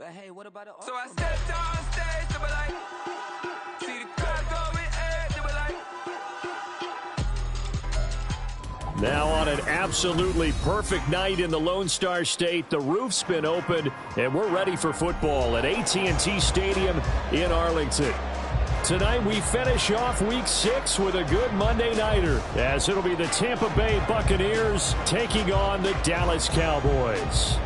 But hey, what about the So I stepped on stage, they were like, see the crowd going ahead, they were like. Now on an absolutely perfect night in the Lone Star State, the roof's been opened, and we're ready for football at AT&T Stadium in Arlington. Tonight we finish off Week 6 with a good Monday nighter, as it'll be the Tampa Bay Buccaneers taking on the Dallas Cowboys.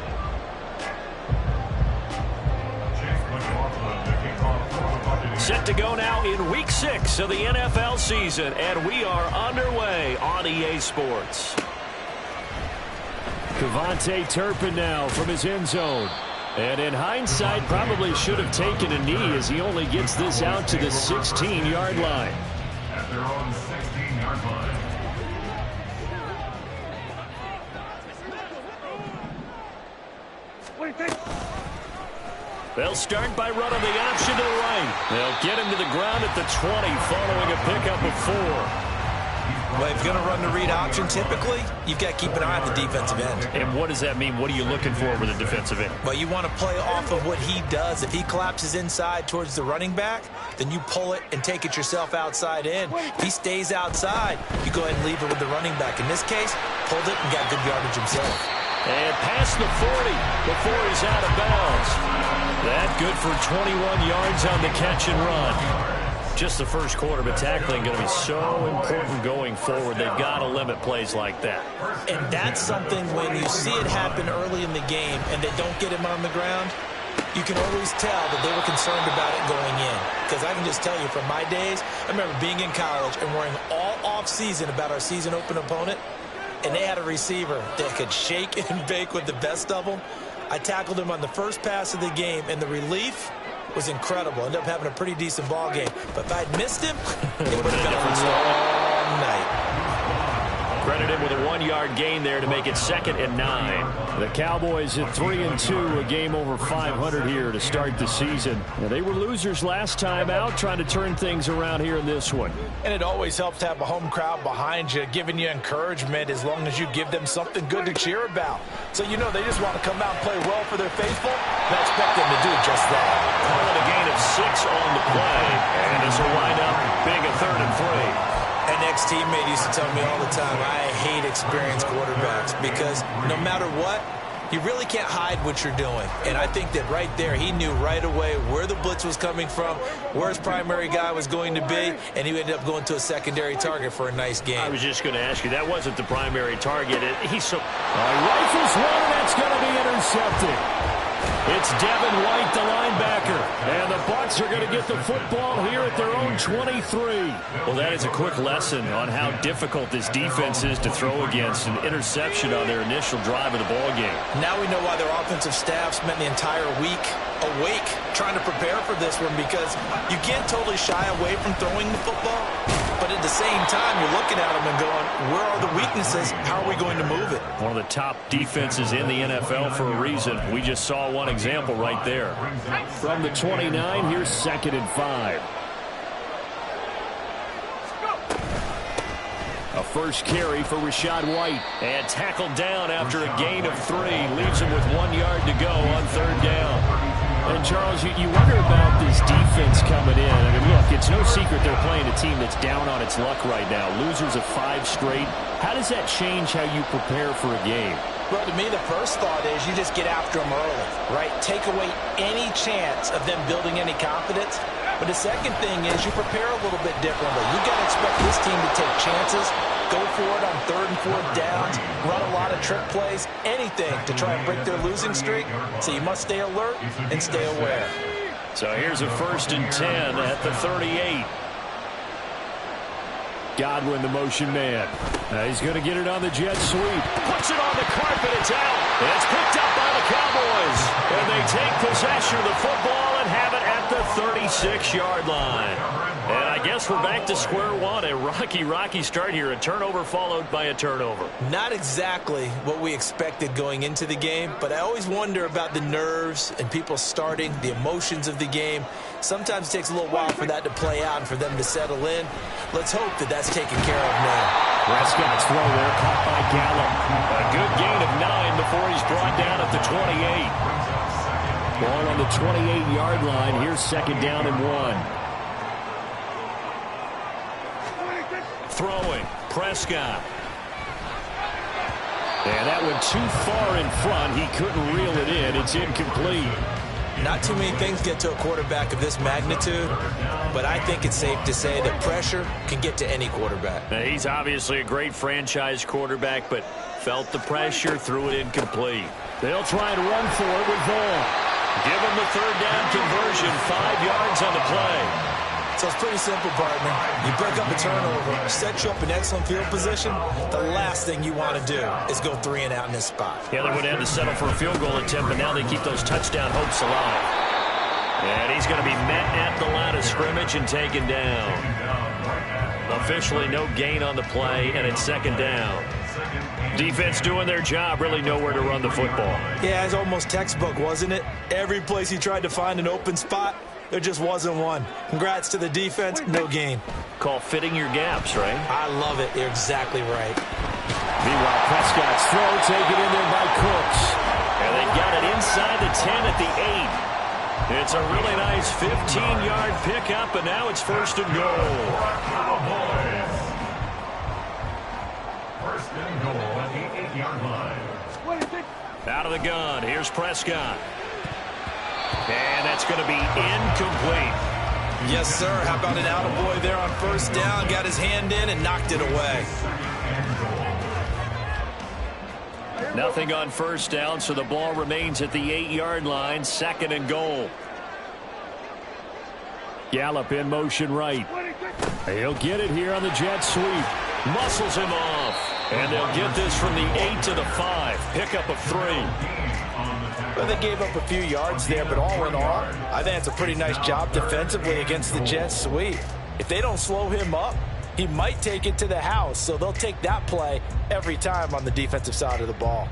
Set to go now in Week 6 of the NFL season, and we are underway on EA Sports. Kevontae Turpin now from his end zone. And in hindsight, probably should have taken a knee as he only gets this out to the 16-yard line. At their own 16-yard line. They'll start by running the option to the right. They'll get him to the ground at the 20 following a pickup of 4. Well, if you're going to run the read option, typically, you've got to keep an eye on the defensive end. And what does that mean? What are you looking for with a defensive end? Well, you want to play off of what he does. If he collapses inside towards the running back, then you pull it and take it yourself outside in. If he stays outside, you go ahead and leave it with the running back. In this case, pulled it and got good yardage himself. And past the 40 before he's out of bounds. That good for 21 yards on the catch and run. Just the first quarter, but tackling going to be so important going forward. They've got to limit plays like that. And that's something when you see it happen early in the game and they don't get him on the ground, you can always tell that they were concerned about it going in. Because I can just tell you from my days, I remember being in college and worrying all off-season about our season open opponent, and they had a receiver that could shake and bake with the best of them. I tackled him on the first pass of the game, and the relief was incredible. Ended up having a pretty decent ball game. But if I'd missed him, it would have been a long night. Credit him with a 1-yard gain there to make it 2nd and 9. The Cowboys at 3-2, a game over 500 here to start the season. Now, they were losers last time out, trying to turn things around here in this one. And it always helps to have a home crowd behind you, giving you encouragement as long as you give them something good to cheer about. So you know they just want to come out and play well for their faithful, and I expect them to do just that. Calling a gain of 6 on the play, and this will wind up being a 3rd and 3. An ex-teammate used to tell me all the time, I hate experienced quarterbacks because no matter what, you really can't hide what you're doing. And I think that right there, he knew right away where the blitz was coming from, where his primary guy was going to be, and he ended up going to a secondary target for a nice game. I was just going to ask you, that wasn't the primary target. Rifles one, and that's going to be intercepted. It's Devin White, the linebacker, and the Bucs are going to get the football here at their own 23. Well, that is a quick lesson on how difficult this defense is to throw against. An interception on their initial drive of the ball game. Now we know why their offensive staff spent the entire week awake trying to prepare for this one, because you can't totally shy away from throwing the football, but at the same time, you're looking at them and going, where are the weaknesses? How are we going to move it? One of the top defenses in the NFL for a reason. We just saw one example right there. From the 29, here's 2nd and 5. A first carry for Rachaad White. And tackled down after a gain of 3. Leaves him with 1 yard to go on 3rd down. And, Charles, you wonder about this defense coming in. I mean, look, it's no secret they're playing a team that's down on its luck right now. Losers of 5 straight. How does that change how you prepare for a game? Well, to me, the first thought is you just get after them early, right? Take away any chance of them building any confidence. But the second thing is you prepare a little bit differently. You got to expect this team to take chances, go for it on 3rd and 4th downs, run a lot of trick plays, anything to try and break their losing streak. So you must stay alert and stay aware. So here's a 1st and 10 at the 38. Godwin, the motion man. He's going to get it on the jet sweep. Puts it on the carpet. It's out. It's picked up by the Cowboys. And they take possession of the football and have it at the 36-yard line. And I guess we're back to square one. A rocky start here. A turnover followed by a turnover. Not exactly what we expected going into the game, but I always wonder about the nerves and people starting, the emotions of the game. Sometimes it takes a little while for that to play out and for them to settle in. Let's hope that that's taken care of now. Prescott's throw there, caught by Gallup. A good gain of 9 before he's brought down at the 28. Ball on the 28-yard line. Here's second down and 1. Throwing, Prescott. And that went too far in front. He couldn't reel it in. It's incomplete. Not too many things get to a quarterback of this magnitude, but I think it's safe to say that pressure can get to any quarterback. Now, he's obviously a great franchise quarterback, but felt the pressure, threw it incomplete. They'll try and run for it with Vaughn. Give him the third down conversion, 5 yards on the play. So it's pretty simple, partner. You break up a turnover, set you up in excellent field position. The last thing you want to do is go 3 and out in this spot. Yeah, they would have to settle for a field goal attempt, but now they keep those touchdown hopes alive. And he's going to be met at the line of scrimmage and taken down. Officially no gain on the play, and it's second down. Defense doing their job, really nowhere to run the football. Yeah, it's almost textbook, wasn't it? Every place he tried to find an open spot, there just wasn't one. Congrats to the defense, no gain. Call fitting your gaps, right? I love it. You're exactly right. Meanwhile, Prescott's throw taken in there by Cooks. And they got it inside the 10 at the 8. It's a really nice 15-yard pickup, and now it's first and goal. Cowboys. First and goal at the 8-yard line. Out of the gun, here's Prescott. And that's going to be incomplete. Yes, sir. How about an attaboy there on first down? Got his hand in and knocked it away. Nothing on first down, so the ball remains at the 8-yard line, second and goal. Gallup in motion right. He'll get it here on the jet sweep. Muscles him off. And they'll get this from the 8 to the 5. Pickup of 3. Well, they gave up a few yards there, but all in all, I think it's a pretty nice job defensively against the jet sweep. If they don't slow him up, he might take it to the house, so they'll take that play every time on the defensive side of the ball.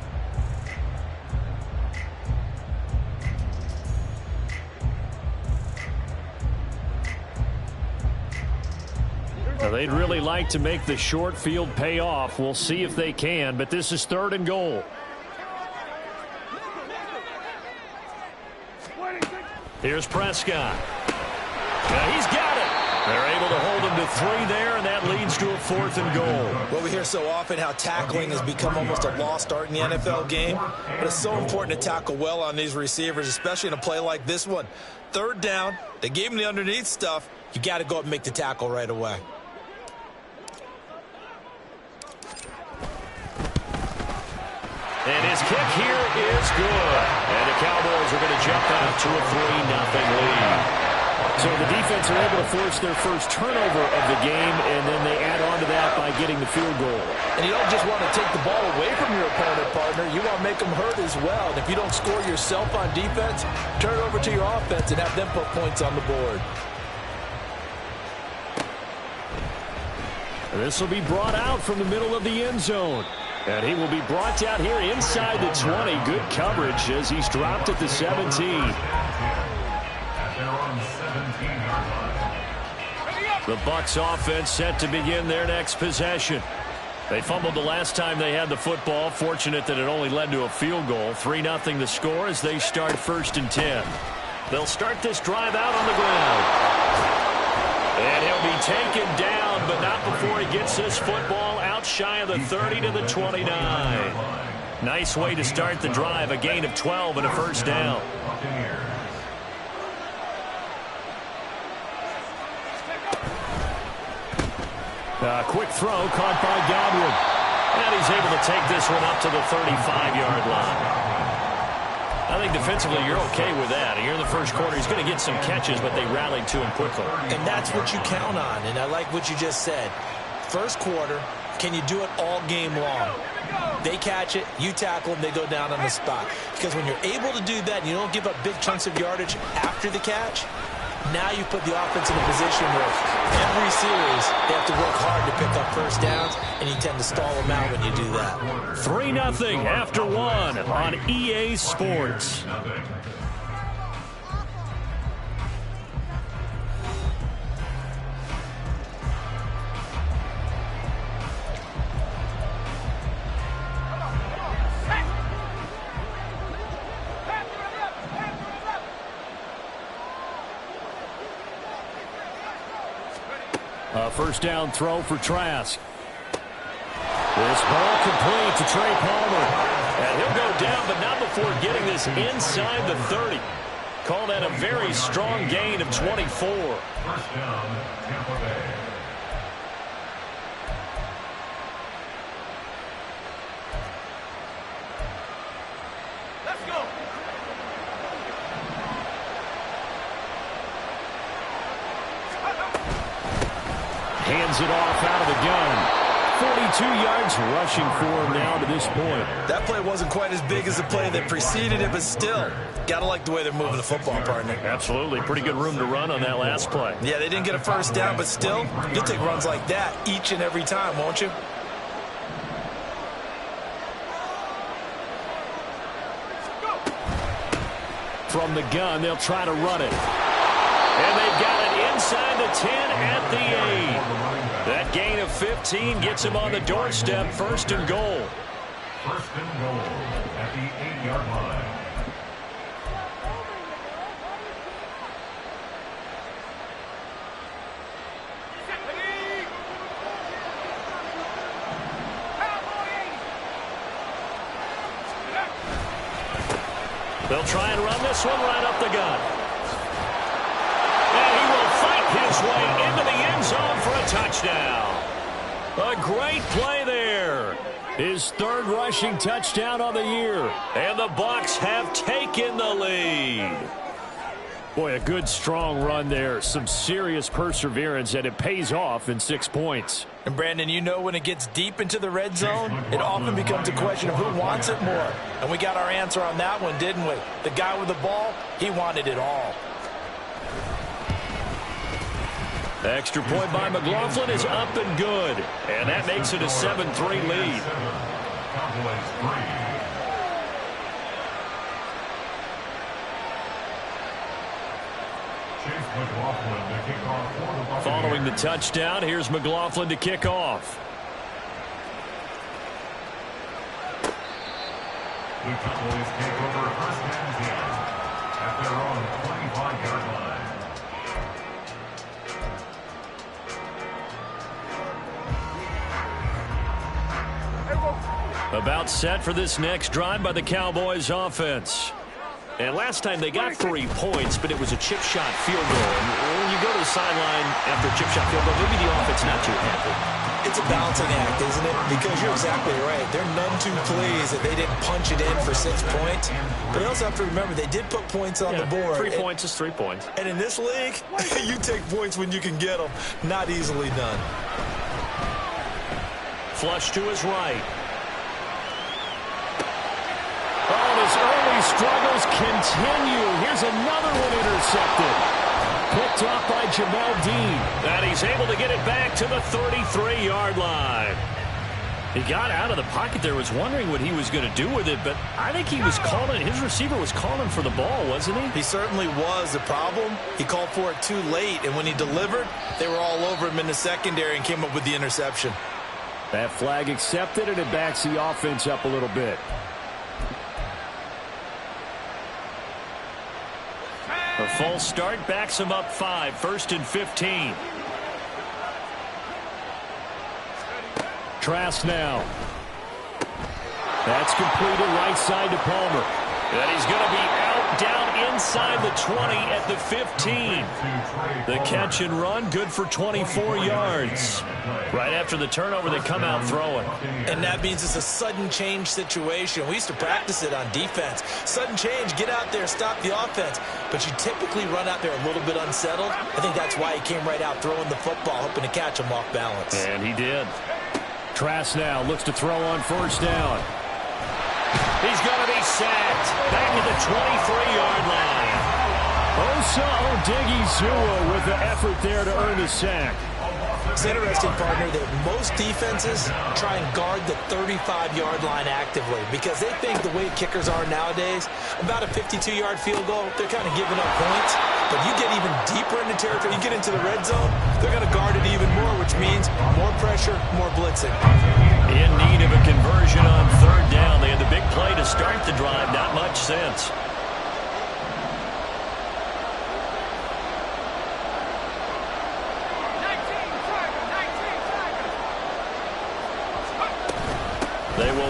Now, they'd really like to make the short field pay off. We'll see if they can, but this is third and goal. Here's Prescott. Now he's got it. They're able to hold him to 3 there, and that leads to a 4th and goal. Well, we hear so often how tackling has become almost a lost art in the NFL game, but it's so important to tackle well on these receivers, especially in a play like this one. Third down, they gave him the underneath stuff. You got to go up and make the tackle right away. And his kick here is good. And the Cowboys are going to jump out to a 3-0 lead. So the defense are able to force their first turnover of the game, and then they add on to that by getting the field goal. And you don't just want to take the ball away from your opponent, partner. You want to make them hurt as well. And if you don't score yourself on defense, turn it over to your offense and have them put points on the board. This will be brought out from the middle of the end zone. And he will be brought down here inside the 20. Good coverage as he's dropped at the 17. The Bucs offense set to begin their next possession. They fumbled the last time they had the football. Fortunate that it only led to a field goal. 3-0 the score as they start first and 10. They'll start this drive out on the ground. And he'll be taken down, but not before he gets this football out shy of the 30 to the 29. Nice way to start the drive. A gain of 12 and a first down. Quick throw caught by Godwin. And he's able to take this one up to the 35-yard line. I think defensively you're okay with that. Here in the first quarter, he's going to get some catches, but they rallied to him quickly. And that's what you count on, and I like what you just said. First quarter, can you do it all game long? They catch it, you tackle them, they go down on the spot. Because when you're able to do that and you don't give up big chunks of yardage after the catch, now you put the offense in a position where every series they have to work hard to pick up first downs, and you tend to stall them out when you do that. 3-0 after 1 on EA Sports. A first down throw for Trask. This ball complete to Trey Palmer. And he'll go down, but not before getting this inside the 30. Call that a very strong gain of 24. First down, Tampa Bay. Let's go. Hands it off out of the gun. 42 yards rushing for him now to this point. That play wasn't quite as big as the play that preceded it, but still, got to like the way they're moving the football, partner. Absolutely. Pretty good room to run on that last play. Yeah, they didn't get a first down, but still, you'll take runs like that each and every time, won't you? From the gun, they'll try to run it. And they've got it inside the 10 at the 8. That gain of 15 gets him on the doorstep, first and goal. First and goal at the 8-yard line. They'll try and run this one right up the gut. And he will fight his way into the end zone for a touchdown. A great play there. His third rushing touchdown on the year. And the Bucs have taken the lead. Boy, a good, strong run there. Some serious perseverance, and it pays off in 6 points. And, Brandon, you know when it gets deep into the red zone, it often becomes a question of who wants it more. And we got our answer on that one, didn't we? The guy with the ball, he wanted it all. Extra point by McLaughlin is up and good. And that makes it a 7-3 lead. Cowboys 3. Following the touchdown, here's McLaughlin to kick off. The Cowboys take over first and 10 at their own 25-yard line. About set for this next drive by the Cowboys offense. And last time they got 3 points, but it was a chip shot field goal. And when you go to the sideline after a chip shot field goal, maybe the offense not too happy. It's a balancing act, isn't it? Because you're exactly right. They're none too pleased that they didn't punch it in for 6 points. But they also have to remember they did put points on the board. 3 points is 3 points. And in this league, you take points when you can get them. Not easily done. Flush to his right. Oh, his early struggles continue. Here's another one intercepted. Picked off by Jamel Dean. And he's able to get it back to the 33-yard line. He got out of the pocket there, was wondering what he was going to do with it, but I think he was calling, his receiver was calling for the ball, wasn't he? He certainly was. The problem, he called for it too late, and when he delivered, they were all over him in the secondary and came up with the interception. That flag accepted, and it backs the offense up a little bit. A false start backs him up 5, first and 15. Trask now. That's completed right side to Palmer. And he's going to be out down inside the 20 at the 15. The catch and run, good for 24 yards. Right after the turnover, they come out throwing. And that means it's a sudden change situation. We used to practice it on defense. Sudden change, get out there, stop the offense. But you typically run out there a little bit unsettled. I think that's why he came right out throwing the football, hoping to catch him off balance. And he did. Trask now looks to throw on first down. He's going to be sacked. Back at the 23-yard line. Osa Odighizuwa with the effort there to earn the sack. It's interesting, partner, that most defenses try and guard the 35-yard line actively because they think the way kickers are nowadays, about a 52-yard field goal, they're kind of giving up points. But you get even deeper into territory, you get into the red zone, they're going to guard it even more, which means more pressure, more blitzing. In need of a conversion on third down. They had the big play to start the drive, not much since.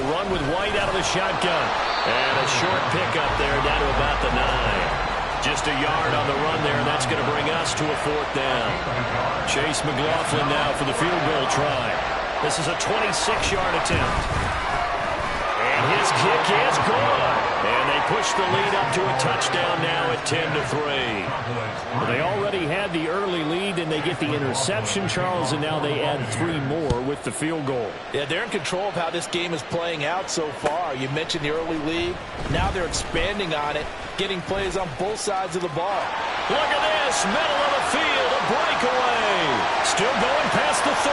They'll run with White out of the shotgun. And a short pickup there down to about the 9. Just a yard on the run there, and that's going to bring us to a 4th down. Chase McLaughlin now for the field goal try. This is a 26-yard attempt. And his kick is good. And they push the lead up to a touchdown now at 10-3. Well, they already had the early lead, and they get the interception, Charles, and now they add 3 more with the field goal. Yeah, they're in control of how this game is playing out so far. You mentioned the early lead. Now they're expanding on it, getting plays on both sides of the ball. Look at this, middle of the field, a breakaway. Still going past the 30.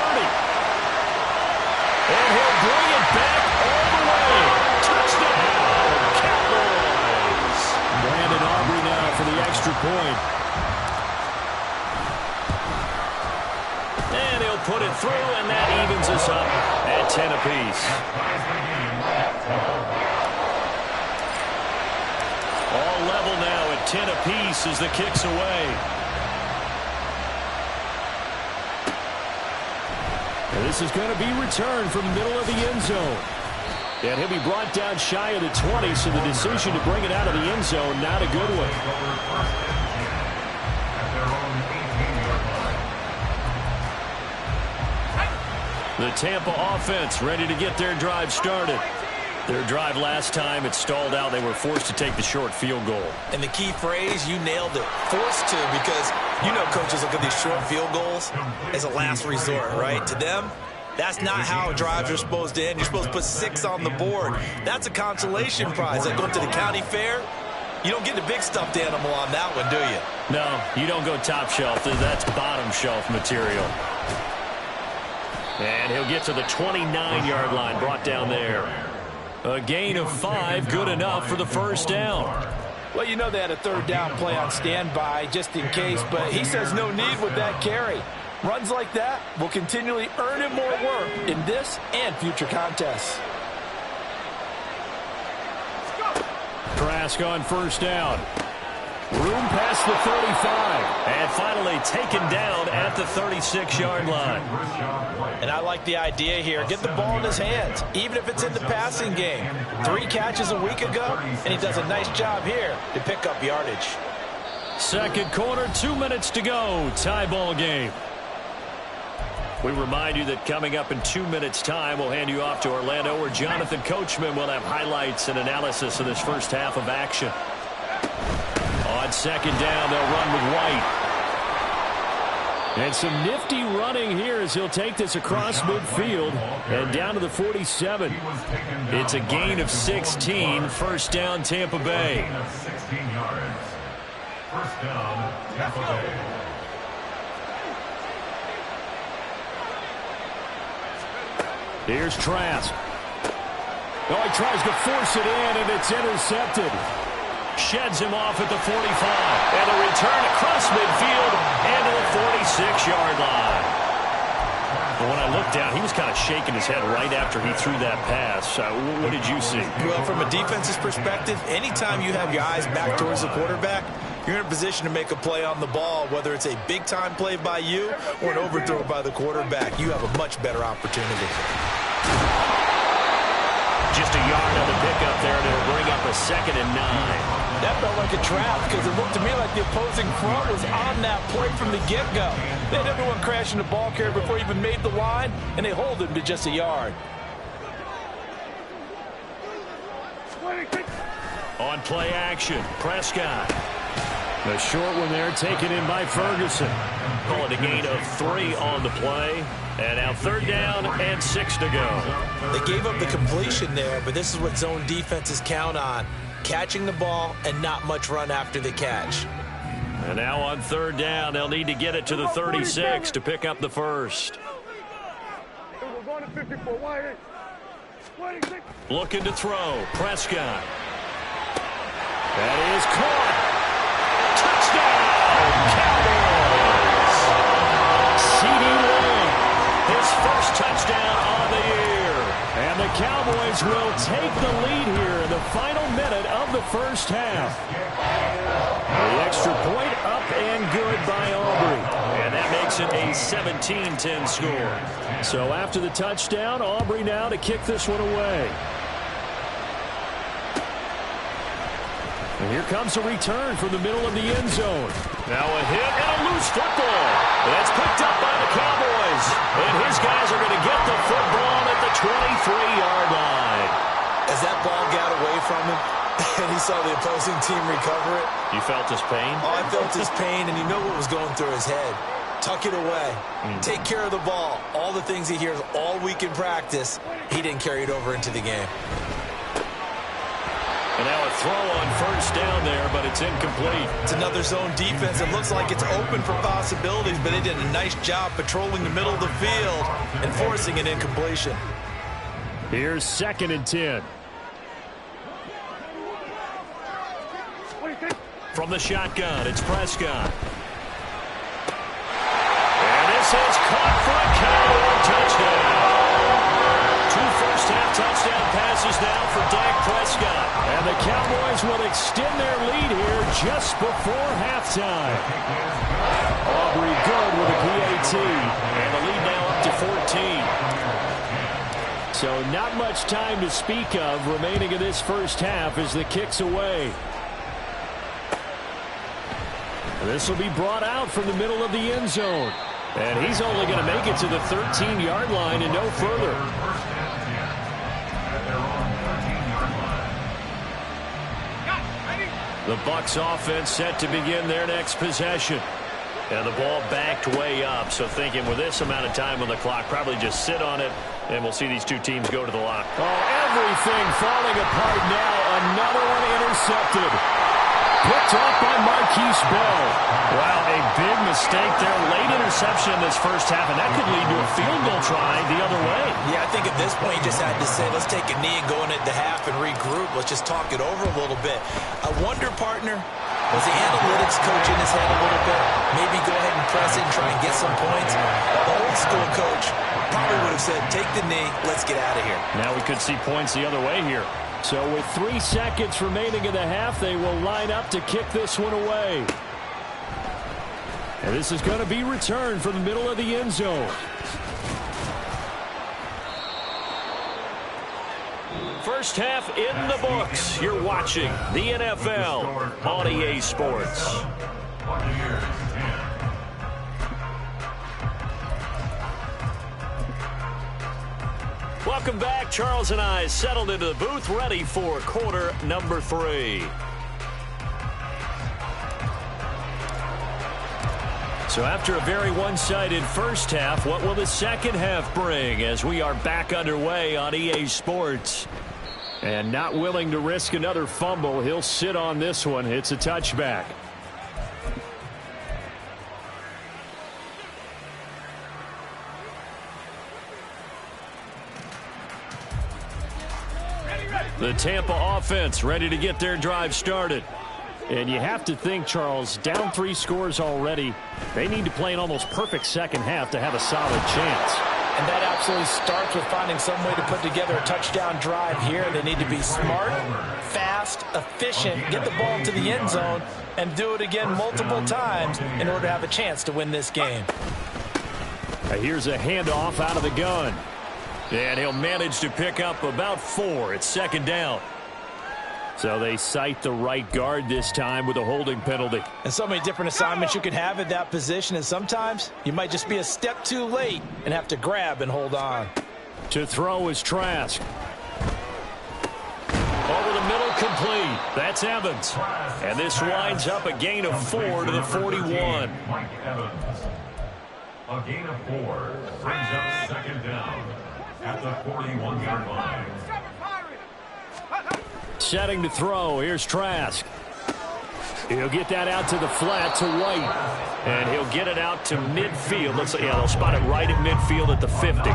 And he'll bring it back all the way. Touchdown, Cowboys. Brandon Aubrey now for the extra point. And he'll put it through, and that evens us up at 10 apiece. All level now at 10 apiece as the kick's away. And this is going to be returned from the middle of the end zone. And he'll be brought down shy of the 20, so the decision to bring it out of the end zone, not a good one. The Tampa offense ready to get their drive started. Their drive last time, it stalled out. They were forced to take the short field goal. And the key phrase, you nailed it. Forced to, because you know coaches look at these short field goals as a last resort, right? To them, that's not how drives are supposed to end. You're supposed to put 6 on the board. That's a consolation prize. Like going to the county fair, you don't get the big stuffed animal on that one, do you? No, you don't go top shelf. That's bottom shelf material. And he'll get to the 29-yard line, brought down there. A gain of 5, good enough for the first down. Well, you know they had a 3rd down play on standby just in case, but he says no need with that carry. Runs like that will continually earn him more work in this and future contests. Trask on first down. Room past the 35. And finally taken down at the 36-yard line. And I like the idea here. Get the ball in his hands, even if it's in the passing game. 3 catches a week ago, and he does a nice job here to pick up yardage. Second quarter, 2 minutes to go. Tie ball game. We remind you that coming up in 2 minutes' time, we'll hand you off to Orlando, where Jonathan Coachman will have highlights and analysis of this first half of action. On second down, they'll run with White. And some nifty running here as he'll take this across midfield and down to the 47. It's a gain of 16. First down, Tampa Bay. 16 yards. First down, Tampa Bay. Here's Trask. Oh, he tries to force it in, and it's intercepted. Sheds him off at the 45. And a return across midfield and to the 46-yard line. But when I looked down, he was kind of shaking his head right after he threw that pass. What did you see? Well, from a defense's perspective, anytime you have your eyes back towards the quarterback, you're in a position to make a play on the ball, whether it's a big-time play by you or an overthrow by the quarterback. You have a much better opportunity. Just a yard on the pickup there to bring up a 2nd and 9. That felt like a trap because it looked to me like the opposing front was on that play from the get-go. They had everyone crashing the ball carrier before he even made the line, and they hold him to just a yard. On play action, Prescott. The short one there taken in by Ferguson. Call it a gain of 3 on the play. And now 3rd down and 6 to go. They gave up the completion there, but this is what zone defenses count on. Catching the ball and not much run after the catch. And now on 3rd down, they'll need to get it to the 36 to pick up the first. Looking to throw. Prescott. That is caught. Touchdown, Cowboys! C.D. Lamb, his first touchdown on the year. And the Cowboys will take the lead here in the final minute of the first half. The extra point up and good by Aubrey. And that makes it a 17-10 score. So after the touchdown, Aubrey now to kick this one away. And here comes a return from the middle of the end zone. Now a hit and a loose football. That's picked up by the Cowboys. And his guys are going to get the football at the 23-yard line. As that ball got away from him, and he saw the opposing team recover it. You felt his pain? Oh, I felt his pain, and you know what was going through his head. Tuck it away. Take care of the ball. All the things he hears all week in practice, he didn't carry it over into the game. And now a throw on first down there, but it's incomplete. It's another zone defense. It looks like it's open for possibilities, but they did a nice job patrolling the middle of the field and forcing an incompletion. Here's 2nd and 10. From the shotgun, it's Prescott. And this is caught for a Cowboy touchdown. 2 first-half touchdown passes now for Dak Prescott. And the Cowboys will extend their lead here just before halftime. Aubrey good with a PAT. And the lead now up to 14. So not much time to speak of remaining in this first half as the kick's away. This will be brought out from the middle of the end zone. And he's only going to make it to the 13-yard line and no further. The Bucs offense set to begin their next possession. And the ball backed way up. So thinking with this amount of time on the clock, probably just sit on it, and we'll see these two teams go to the lock. Oh, everything falling apart now. Another one intercepted. Picked off by Marquise Bell. Wow, a big mistake there. Late interception in this first half, and that could lead to a field goal try the other way. Yeah, I think at this point you just had to say, let's take a knee and go into the half and regroup. Let's just talk it over a little bit. I wonder, partner, was the analytics coach in his head a little bit? Maybe go ahead and press it and try and get some points. The old school coach probably would have said, take the knee, let's get out of here. Now we could see points the other way here. So with 3 seconds remaining in the half, they will line up to kick this one away. And this is going to be returned from the middle of the end zone. First half in the books. You're watching the NFL on EA Sports. Welcome back. Charles and I settled into the booth, ready for quarter number 3. So after a very one-sided first half, what will the second half bring as we are back underway on EA Sports? And not willing to risk another fumble, he'll sit on this one. It's a touchback. The Tampa offense ready to get their drive started. And you have to think, Charles, down 3 scores already. They need to play an almost perfect second half to have a solid chance. And that absolutely starts with finding some way to put together a touchdown drive here. They need to be smart, fast, efficient, get the ball into the end zone, and do it again multiple times in order to have a chance to win this game. Here's a handoff out of the gun. And he'll manage to pick up about 4. It's second down. So they cite the right guard this time with a holding penalty. And so many different assignments you can have at that position, and sometimes you might just be a step too late and have to grab and hold on. To throw is Trask. Over the middle, complete. That's Evans. And this winds up a gain of 4 to the 41. Mike Evans. A gain of 4 brings up second down at the 41-yard line. Setting to throw. Here's Trask. He'll get that out to the flat to White. And he'll get it out to midfield. Looks like, yeah, they'll spot it right at midfield at the 50.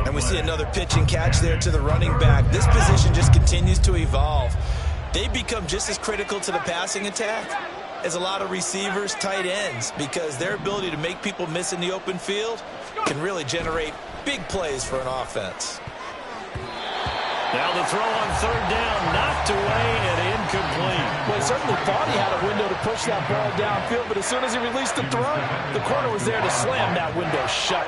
And we see another pitch and catch there to the running back. This position just continues to evolve. They become just as critical to the passing attack as a lot of receivers, tight ends, because their ability to make people miss in the open field can really generate big plays for an offense. Now the throw on third down, knocked away and incomplete. Well, he certainly thought he had a window to push that ball downfield, but as soon as he released the throw, the corner was there to slam that window shut.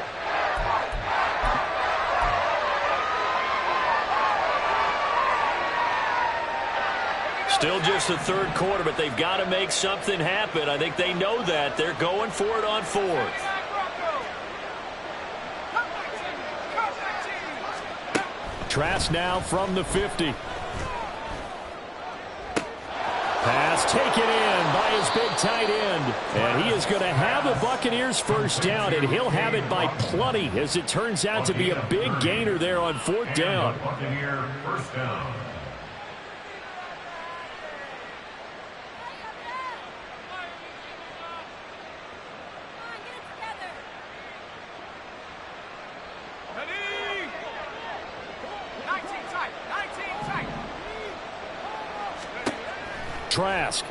Still just the third quarter, but they've got to make something happen. I think they know that. They're going for it on fourth. Trask now from the 50. Pass taken in by his big tight end. And he is going to have the Buccaneers first down, and he'll have it by plenty, as it turns out to be a big gainer there on fourth down. Buccaneer first down. Trask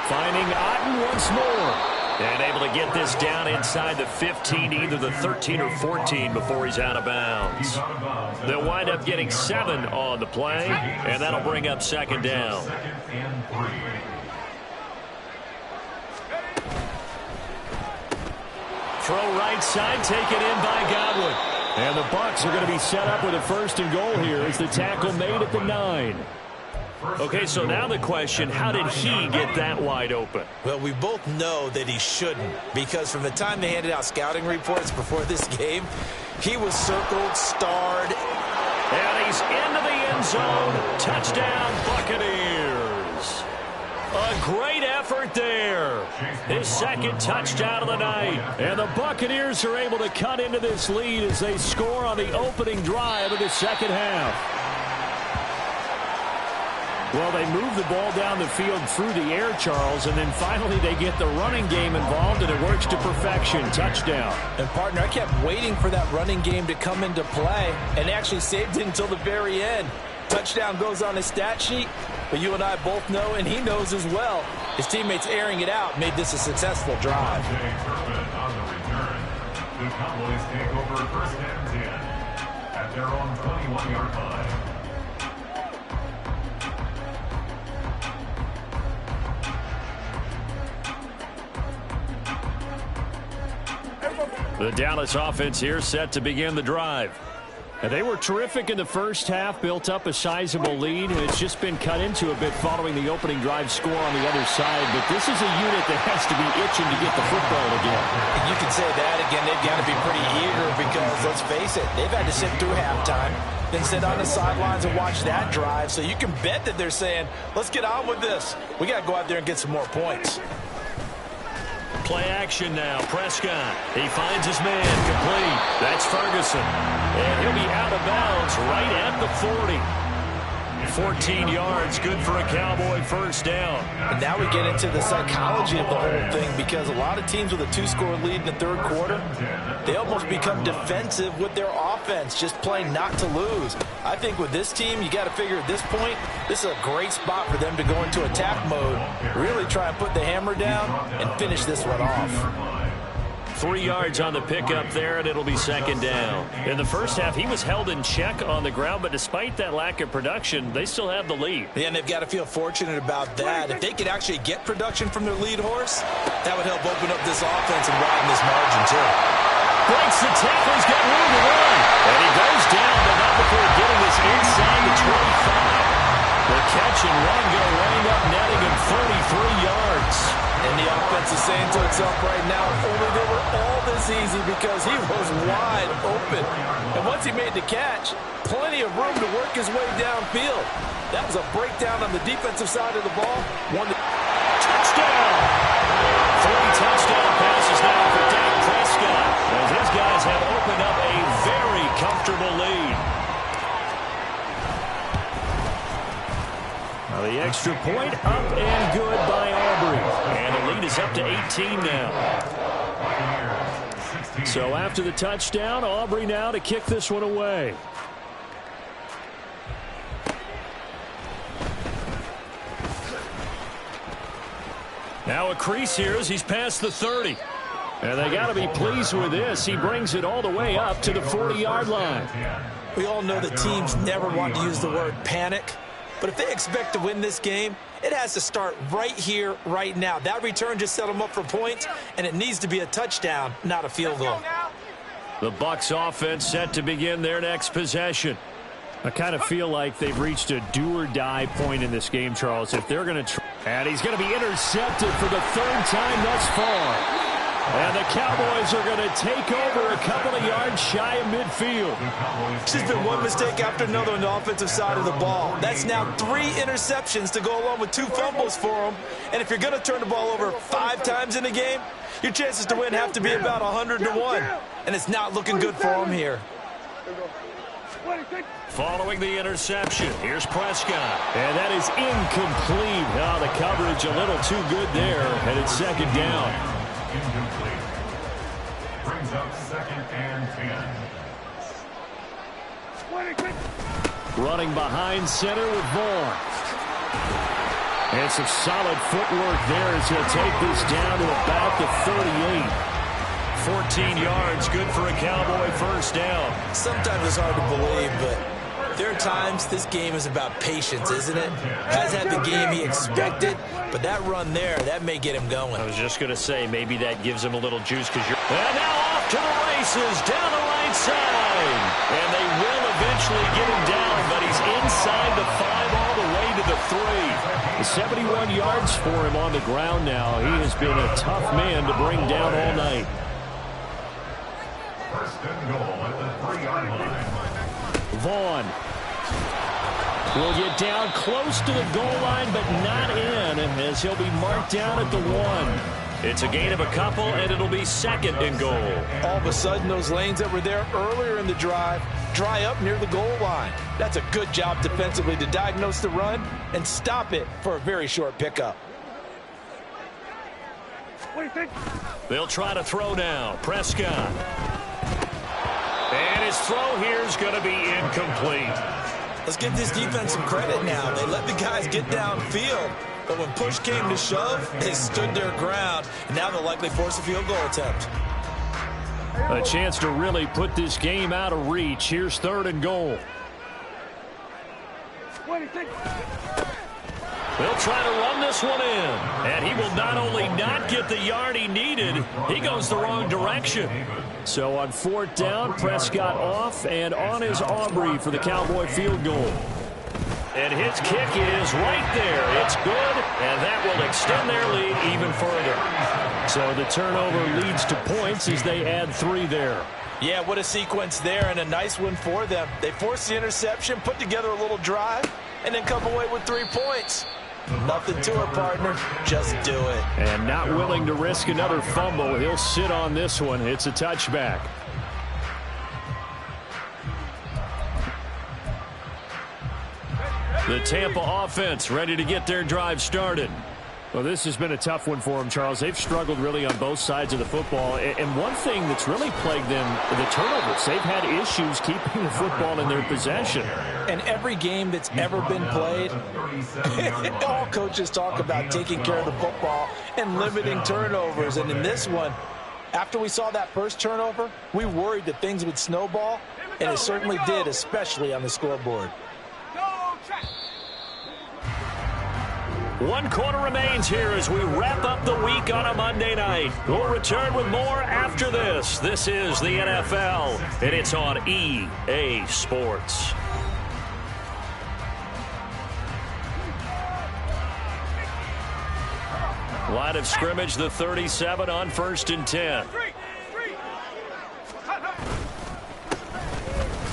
finding Otten once more, and able to get this down inside the 15, either the 13 or 14 before he's out of bounds. They'll wind up getting 7 on the play, and that'll bring up second down. Throw right side, taken in by Godwin. And the Bucs are going to be set up with a first and goal here as the tackle made at the 9. Okay, so now the question, how did he get that wide open? Well, we both know that he shouldn't, because from the time they handed out scouting reports before this game, he was circled, starred. And he's into the end zone. Touchdown, Buccaneers. A great effort there. His second touchdown of the night. And the Buccaneers are able to cut into this lead as they score on the opening drive of the second half. Well, they move the ball down the field through the air, Charles, and then finally they get the running game involved, and it works to perfection. Touchdown. And, partner, I kept waiting for that running game to come into play, and actually saved it until the very end. Touchdown goes on his stat sheet, but you and I both know, and he knows as well, his teammates airing it out made this a successful drive. On the return, the Cowboys take over first and 10 at their own 21-yard line. The Dallas offense here set to begin the drive. And they were terrific in the first half, built up a sizable lead, and it's just been cut into a bit following the opening drive score on the other side. But this is a unit that has to be itching to get the football again. You can say that again. They've got to be pretty eager because, let's face it, they've had to sit through halftime, then sit on the sidelines and watch that drive. So you can bet that they're saying, let's get on with this. We got to go out there and get some more points. Play action now. Prescott. He finds his man. Complete. That's Ferguson. And he'll be out of bounds right at the 40. 14 yards. Good for a Cowboy first down. And now we get into the psychology of the whole thing, because a lot of teams with a 2-score lead in the third quarter, they almost become defensive with their offense, just playing not to lose. I think with this team, you got to figure at this point, this is a great spot for them to go into attack mode, really try and put the hammer down and finish this one off. 3 yards on the pickup there, and it'll be second down. In the first half, he was held in check on the ground, but despite that lack of production, they still have the lead. Yeah, and they've got to feel fortunate about that. If they could actually get production from their lead horse, that would help open up this offense and widen this margin, too. Breaks the tackle, he's got room to run. And he goes down, but not before getting this inside the 25. The catch and run going to wind up netting him 33 yards. And the offense is saying to itself right now, if only they were all this easy, because he was wide open. And once he made the catch, plenty of room to work his way downfield. That was a breakdown on the defensive side of the ball. Touchdown! 3 touchdown passes now for Dak Prescott, as his guys have opened up a very comfortable lead. Now the extra point up and good by Aubrey. And the lead is up to 18 now. So after the touchdown, Aubrey now to kick this one away. Now a crease here as he's past the 30. And they got to be pleased with this. He brings it all the way up to the 40-yard line. We all know that teams never want to use the word panic. But if they expect to win this game, it has to start right here, right now. That return just set them up for points, and it needs to be a touchdown, not a field goal. The Bucs offense set to begin their next possession. I kind of feel like they've reached a do-or-die point in this game, Charles. If they're going to and he's going to be intercepted for the third time thus far. And the Cowboys are going to take over a couple of yards shy of midfield. It's just been one mistake after another on the offensive side of the ball. That's now 3 interceptions to go along with 2 fumbles for them. And if you're going to turn the ball over 5 times in a game, your chances to win have to be about 100-1. And it's not looking good for them here. Following the interception, here's Prescott. And that is incomplete. Oh, the coverage a little too good there. And it's second down. Incomplete. Brings up 2nd and 10. Running behind center with Vaughn. And some solid footwork there as he'll take this down to about the 38. 14 yards, good for a Cowboy first down. Sometimes it's hard to believe, but there are times this game is about patience, isn't it? Has had the game he expected, but that run there, that may get him going. I was just going to say, maybe that gives him a little juice because you're... And now off to the races, down the right side. And they will eventually get him down, but he's inside the 5 all the way to the 3. 71 yards for him on the ground now. He has been a tough man to bring down all night. First and goal at the 3-yard line. Vaughn will get down close to the goal line, but not in, as he'll be marked down at the 1. It's a gain of a couple, and it'll be 2nd and goal. All of a sudden, those lanes that were there earlier in the drive dry up near the goal line. That's a good job defensively to diagnose the run and stop it for a very short pickup. They'll try to throw now. Prescott. And his throw here is going to be incomplete. Let's give this defense some credit now. They let the guys get downfield, but when push came to shove, they stood their ground. And now they'll likely force a field goal attempt. A chance to really put this game out of reach. Here's 3rd and goal. They'll try to run this one in. And he will not only not get the yard he needed, he goes the wrong direction. So on 4th down, Prescott off, and on is Aubrey for the Cowboy field goal. And his kick is right there. It's good, and that will extend their lead even further. So the turnover leads to points as they add 3 there. Yeah, what a sequence there, and a nice one for them. They forced the interception, put together a little drive, and then come away with 3 points. Nothing to it, partner. Just do it. And not willing to risk another fumble. He'll sit on this one. It's a touchback. The Tampa offense ready to get their drive started. Well, this has been a tough one for them, Charles. They've struggled really on both sides of the football. And one thing that's really plagued them, the turnovers. They've had issues keeping the football in their possession. And every game that's ever been played, all coaches talk about taking care of the football and limiting turnovers. And in this one, after we saw that first turnover, we worried that things would snowball, and it certainly did, especially on the scoreboard. 1 quarter remains here as we wrap up the week on a Monday night. We'll return with more after this. This is the NFL, and it's on EA Sports. Line of scrimmage, the 37 on 1st and 10.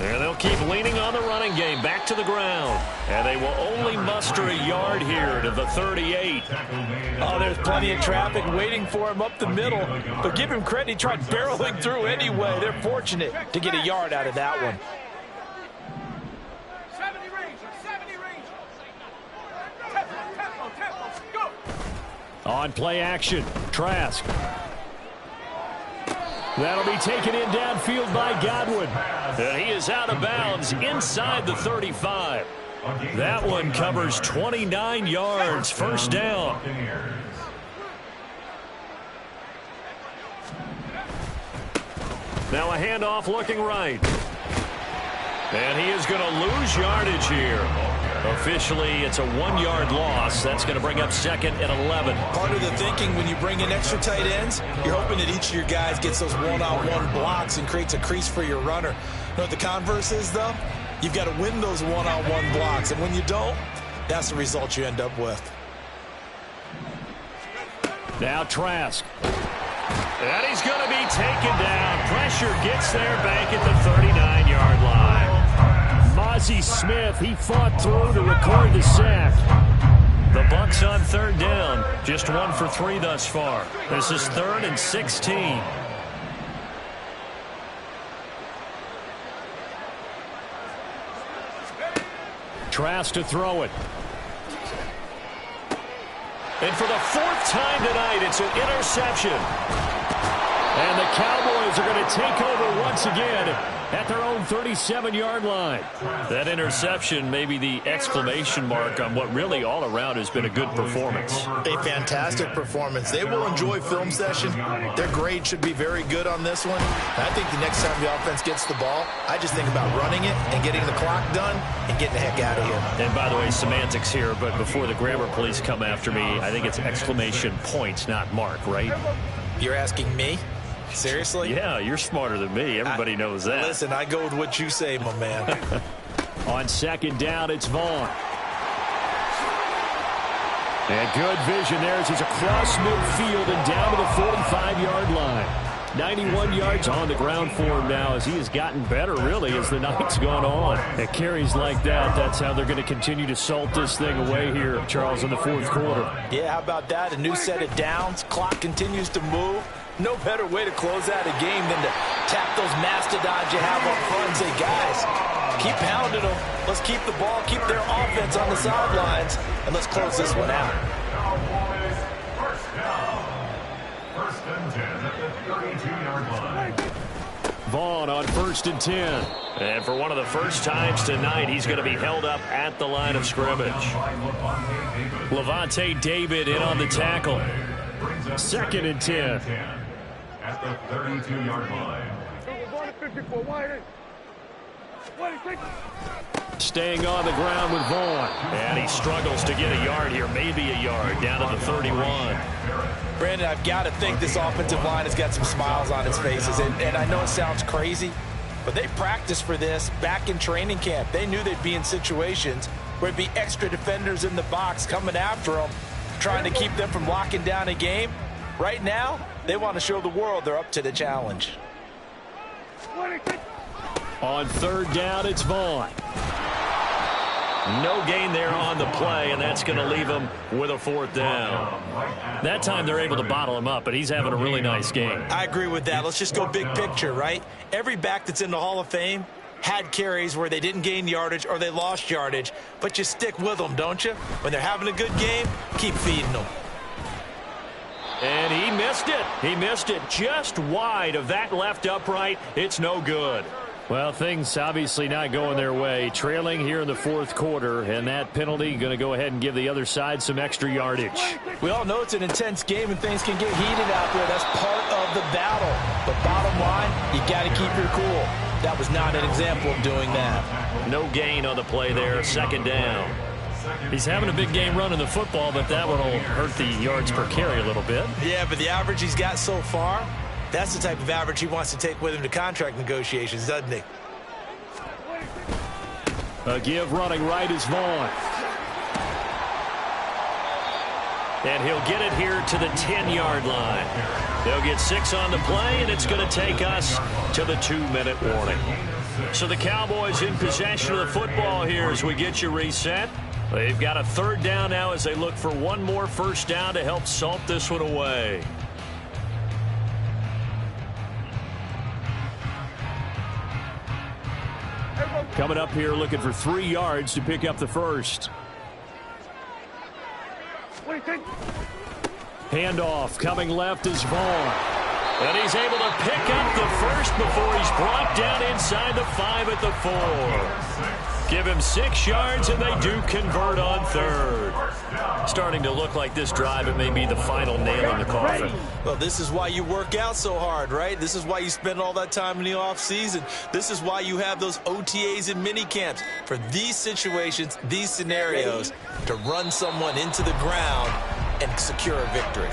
And they'll keep leaning on the running game back to the ground. And they will only muster a yard here to the 38. Oh, there's plenty of traffic waiting for him up the middle. But give him credit, he tried barreling through anyway. They're fortunate to get a yard out of that one. 70 range, 70 range. Tempo, go. On play action, Trask. That'll be taken in downfield by Godwin. And he is out of bounds inside the 35. That one covers 29 yards. First down. Now a handoff looking right. And he is going to lose yardage here. Officially, it's a 1-yard loss. That's going to bring up 2nd and 11. Part of the thinking when you bring in extra tight ends, you're hoping that each of your guys gets those one-on-one blocks and creates a crease for your runner. You know what the converse is, though? You've got to win those one-on-one blocks, and when you don't, that's the result you end up with. Now Trask. And he's going to be taken down. Pressure gets there back at the 39-yard line. Mozzie Smith, he fought through to record the sack. The Bucs on third down. Just 1 for 3 thus far. This is 3rd and 16. Trask to throw it. And for the 4th time tonight, it's an interception. And the Cowboys are going to take over once again at their own 37-yard line. That interception may be the exclamation mark on what really all around has been a good performance. A fantastic performance. They will enjoy film session. Their grade should be very good on this one. I think the next time the offense gets the ball, I just think about running it and getting the clock done and getting the heck out of here. And by the way, semantics here, but before the grammar police come after me, I think it's exclamation points, not mark, right? You're asking me? Seriously? Yeah, you're smarter than me. Everybody knows that. Listen, I go with what you say, my man. On 2nd down, it's Vaughn. And good vision there as he's across midfield and down to the 45-yard line. 91 yards on the ground for him now as he has gotten better, really, as the night's gone on. At carries like that, that's how they're going to continue to salt this thing away here, Charles, in the 4th quarter. Yeah, how about that? A new set of downs. Clock continues to move. No better way to close out a game than to tap those mastodons you have up front and say, guys, keep pounding them. Let's keep the ball, keep their offense on the sidelines, and let's close this one out. Cowboys, first down. 1st and 10 at the 32-yard line. Vaughn on 1st and 10. And for one of the first times tonight, he's going to be held up at the line of scrimmage. Levante David in on the tackle. 2nd and 10. At the 32-yard line. Staying on the ground with Vaughn. And he struggles to get a yard here, maybe a yard, down to the 31. Brandon, I've got to think this offensive line has got some smiles on its faces. And I know it sounds crazy, but they practiced for this back in training camp. They knew they'd be in situations where it'd be extra defenders in the box coming after them, trying to keep them from locking down a game. Right now, they want to show the world they're up to the challenge. On 3rd down, it's Vaughn. No gain there on the play, and that's going to leave him with a 4th down. That time they're able to bottle him up, but he's having a really nice game. I agree with that. Let's just go big picture, right? Every back that's in the Hall of Fame had carries where they didn't gain yardage or they lost yardage, but you stick with them, don't you? When they're having a good game, keep feeding them. And he missed it. He missed it just wide of that left upright. It's no good. Well, things obviously not going their way. Trailing here in the 4th quarter, and that penalty going to go ahead and give the other side some extra yardage. We all know it's an intense game and things can get heated out there. That's part of the battle. But bottom line, you got to keep your cool. That was not an example of doing that. No gain on the play there. 2nd down. He's having a big game running the football, but that one will hurt the yards per carry a little bit. Yeah, but the average he's got so far, that's the type of average he wants to take with him to contract negotiations, doesn't he? A give running right is Vaughn. And he'll get it here to the 10-yard line. They'll get 6 on the play, and it's going to take us to the 2-minute warning. So the Cowboys in possession of the football here as we get you reset. They've got a 3rd down now as they look for one more 1st down to help salt this one away. Coming up here looking for 3 yards to pick up the 1st. Handoff coming left is Vaughn. And he's able to pick up the 1st before he's brought down inside the 5 at the 4. Give him 6 yards, and they do convert on 3rd. Starting to look like this drive, it may be the final nail in the coffin. Well, this is why you work out so hard, right? This is why you spend all that time in the offseason. This is why you have those OTAs and mini camps. For these situations, these scenarios, to run someone into the ground and secure a victory.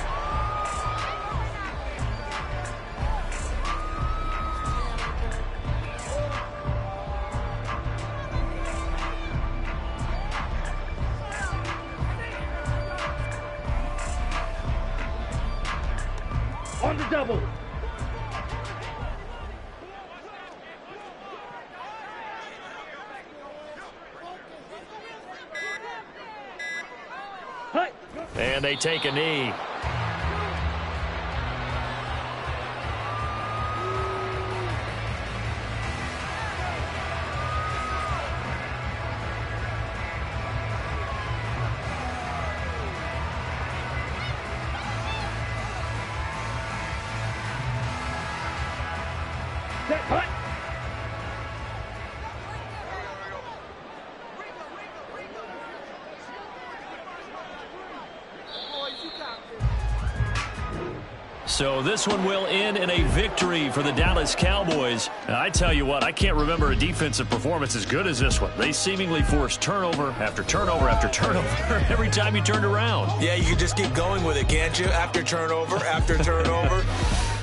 On the double. Hut. And they take a knee. Set. Hut. So this one will end in a victory for the Dallas Cowboys. I tell you what, I can't remember a defensive performance as good as this one. They seemingly forced turnover after turnover after turnover every time you turned around. Yeah, you can just keep going with it, can't you? After turnover, after turnover.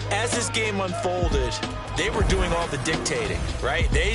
As this game unfolded, they were doing all the dictating, right? They